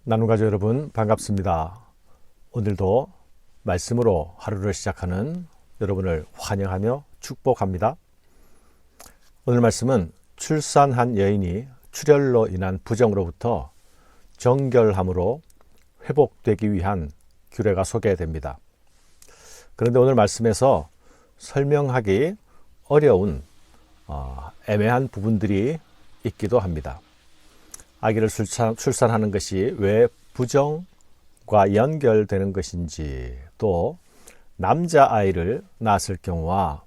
나눔가족 여러분 반갑습니다. 오늘도 말씀으로 하루를 시작하는 여러분을 환영하며 축복합니다. 오늘 말씀은 출산한 여인이 출혈로 인한 부정으로부터 정결함으로 회복되기 위한 규례가 소개됩니다. 그런데 오늘 말씀에서 설명하기 어려운 애매한 부분들이 있기도 합니다. 아기를 출산하는 것이 왜 부정과 연결되는 것인지, 또 남자아이를 낳았을 경우와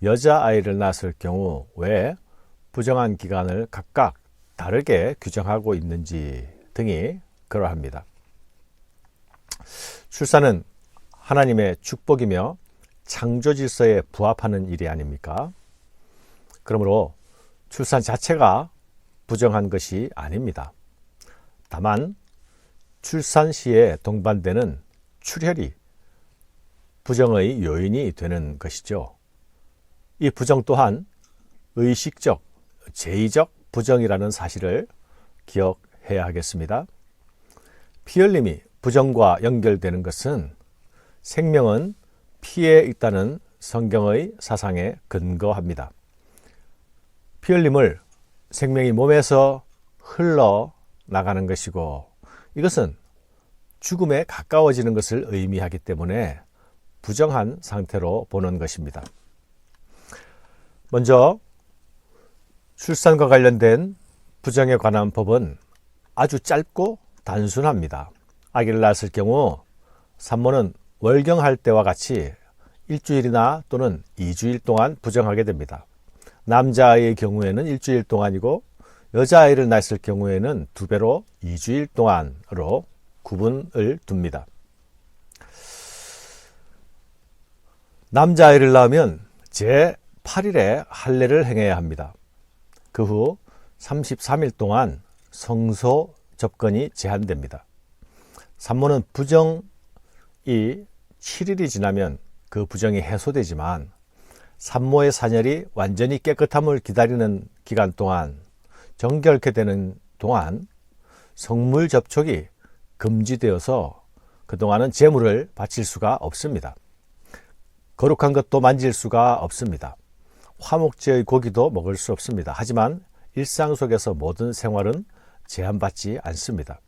여자아이를 낳았을 경우 왜 부정한 기간을 각각 다르게 규정하고 있는지 등이 그러합니다. 출산은 하나님의 축복이며 창조 질서에 부합하는 일이 아닙니까? 그러므로 출산 자체가 부정한 것이 아닙니다. 다만 출산 시에 동반되는 출혈이 부정의 요인이 되는 것이죠. 이 부정 또한 의식적, 제의적 부정이라는 사실을 기억해야 하겠습니다. 피 흘림이 부정과 연결되는 것은 생명은 피에 있다는 성경의 사상에 근거합니다. 피 흘림을 생명이 몸에서 흘러나가는 것이고, 이것은 죽음에 가까워지는 것을 의미하기 때문에 부정한 상태로 보는 것입니다. 먼저 출산과 관련된 부정에 관한 법은 아주 짧고 단순합니다. 아기를 낳았을 경우 산모는 월경할 때와 같이 일주일이나 또는 2주일 동안 부정하게 됩니다. 남자아이의 경우에는 일주일 동안이고 여자아이를 낳았을 경우에는 2배로 2주일 동안으로 구분을 둡니다. 남자아이를 낳으면 제8일에 할례를 행해야 합니다. 그 후 33일 동안 성소 접근이 제한됩니다. 산모는 부정이 7일이 지나면 그 부정이 해소되지만 산모의 산혈이 완전히 깨끗함을 기다리는 기간 동안, 정결케 되는 동안 성물 접촉이 금지되어서 그동안은 제물을 바칠 수가 없습니다. 거룩한 것도 만질 수가 없습니다. 화목제의 고기도 먹을 수 없습니다. 하지만 일상 속에서 모든 생활은 제한받지 않습니다.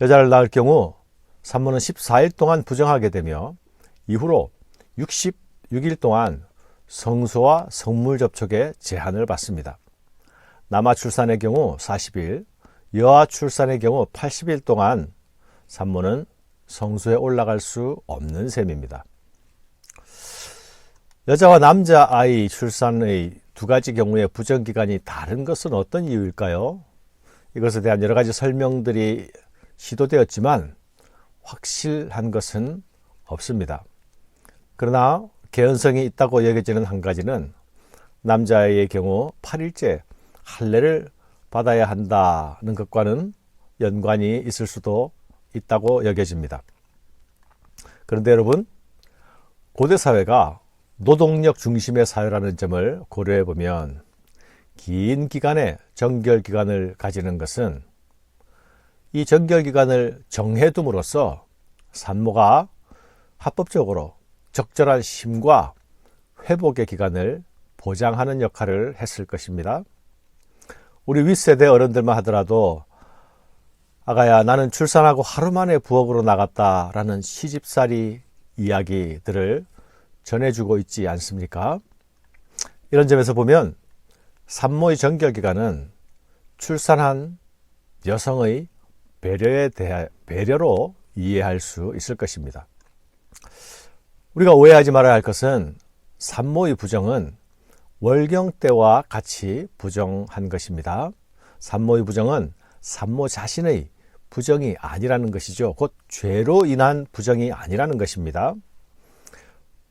여자를 낳을 경우 산모는 14일 동안 부정하게 되며 이후로 66일 동안 성소와 성물 접촉에 제한을 받습니다. 남아 출산의 경우 40일, 여아 출산의 경우 80일 동안 산모는 성소에 올라갈 수 없는 셈입니다. 여자와 남자아이 출산의 두 가지 경우의 부정기간이 다른 것은 어떤 이유일까요? 이것에 대한 여러 가지 설명들이 시도되었지만 확실한 것은 없습니다. 그러나 개연성이 있다고 여겨지는 한 가지는 남자아이의 경우 8일째 할례를 받아야 한다는 것과는 연관이 있을 수도 있다고 여겨집니다. 그런데 여러분, 고대 사회가 노동력 중심의 사회라는 점을 고려해 보면 긴 기간의 정결기간을 가지는 것은 이 정결기간을 정해둠으로써 산모가 합법적으로 적절한 쉼과 회복의 기간을 보장하는 역할을 했을 것입니다. 우리 윗세대 어른들만 하더라도 아가야 나는 출산하고 하루 만에 부엌으로 나갔다라는 시집살이 이야기들을 전해주고 있지 않습니까? 이런 점에서 보면 산모의 정결기간은 출산한 여성의 배려로 이해할 수 있을 것입니다. 우리가 오해하지 말아야 할 것은 산모의 부정은 월경 때와 같이 부정한 것입니다. 산모의 부정은 산모 자신의 부정이 아니라는 것이죠. 곧 죄로 인한 부정이 아니라는 것입니다.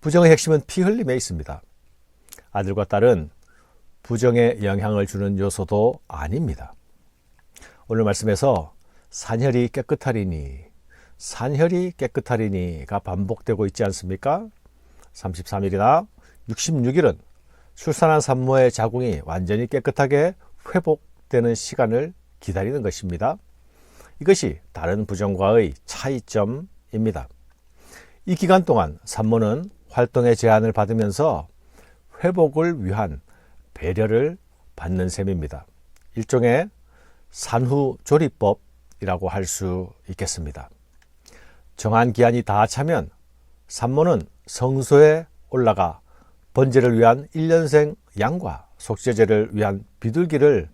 부정의 핵심은 피 흘림에 있습니다. 아들과 딸은 부정에 영향을 주는 요소도 아닙니다. 오늘 말씀에서 산혈이 깨끗하리니가 반복되고 있지 않습니까? 33일이나 66일은 출산한 산모의 자궁이 완전히 깨끗하게 회복되는 시간을 기다리는 것입니다. 이것이 다른 부정과의 차이점입니다. 이 기간 동안 산모는 활동의 제한을 받으면서 회복을 위한 배려를 받는 셈입니다. 일종의 산후조리법이라고 할 수 있겠습니다. 정한 기한이 다 차면 산모는 성소에 올라가 번제를 위한 1년생 양과 속죄제를 위한 비둘기를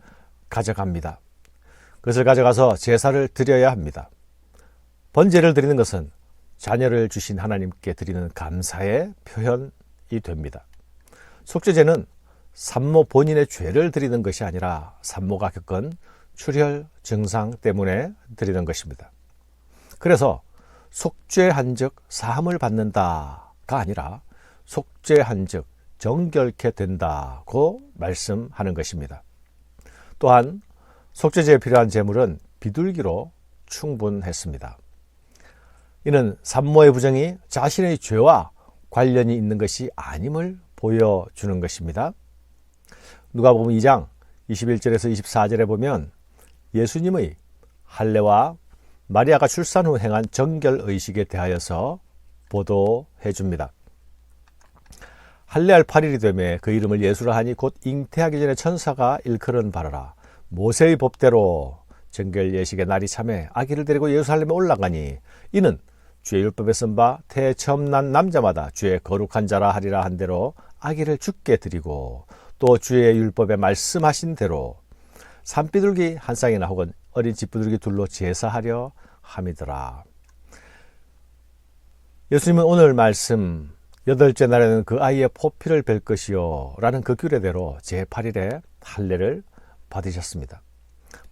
가져갑니다. 그것을 가져가서 제사를 드려야 합니다. 번제를 드리는 것은 자녀를 주신 하나님께 드리는 감사의 표현이 됩니다. 속죄제는 산모 본인의 죄를 드리는 것이 아니라 산모가 겪은 출혈 증상 때문에 드리는 것입니다. 그래서 속죄한 즉 사함을 받는다가 아니라 속죄한 즉 정결케 된다고 말씀하는 것입니다. 또한 속죄제에 필요한 제물은 비둘기로 충분했습니다. 이는 산모의 부정이 자신의 죄와 관련이 있는 것이 아님을 보여주는 것입니다. 누가복음 2장 21절에서 24절에 보면 예수님의 할례와 마리아가 출산 후 행한 정결의식에 대하여서 보도해 줍니다. 할례할 8일이 되매 그 이름을 예수라 하니 곧 잉태하기 전에 천사가 일컬은 바라라. 모세의 법대로 정결 예식의 날이 참에 아기를 데리고 예루살렘에 올라가니 이는 주의 율법에 쓴 바 태에 처음 난 남자마다 주의 거룩한 자라 하리라 한 대로 아기를 죽게 드리고 또 주의 율법에 말씀하신 대로 산비둘기 한 쌍이나 혹은 어린 집비둘기 둘로 제사하려 함이더라. 예수님은 오늘 말씀 8째 날에는 그 아이의 포피를 뵐 것이요 라는 그 규례대로 제8일에 할례를 받으셨습니다.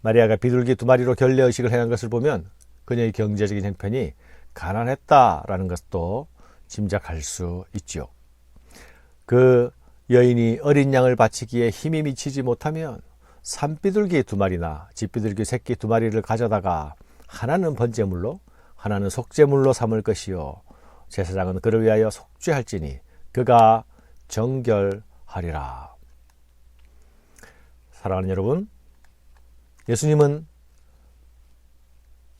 마리아가 비둘기 2마리로 결례의식을 행한 것을 보면 그녀의 경제적인 형편이 가난했다라는 것도 짐작할 수 있죠. 그 여인이 어린 양을 바치기에 힘이 미치지 못하면 산비둘기 2마리나 집비둘기 새끼 2마리를 가져다가 하나는 번제물로 하나는 속죄물로 삼을 것이요 제사장은 그를 위하여 속죄할지니 그가 정결하리라. 사랑하는 여러분, 예수님은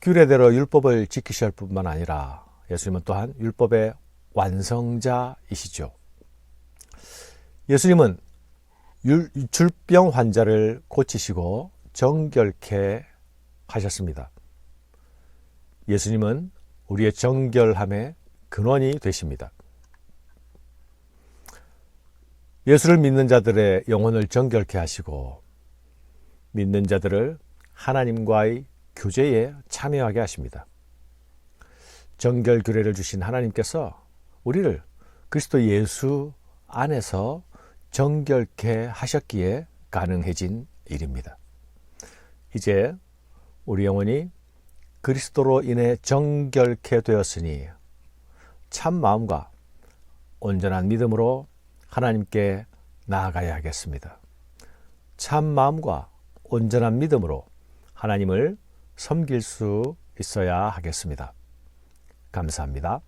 규례대로 율법을 지키셔야 할 뿐만 아니라 예수님은 또한 율법의 완성자이시죠. 예수님은 줄병 환자를 고치시고 정결케 하셨습니다. 예수님은 우리의 정결함의 근원이 되십니다. 예수를 믿는 자들의 영혼을 정결케 하시고 믿는 자들을 하나님과의 교제에 참여하게 하십니다. 정결 규례를 주신 하나님께서 우리를 그리스도 예수 안에서 정결케 하셨기에 가능해진 일입니다. 이제 우리 영혼이 그리스도로 인해 정결케 되었으니 참 마음과 온전한 믿음으로 하나님께 나아가야 하겠습니다. 참 마음과 온전한 믿음으로 하나님을 섬길 수 있어야 하겠습니다. 감사합니다.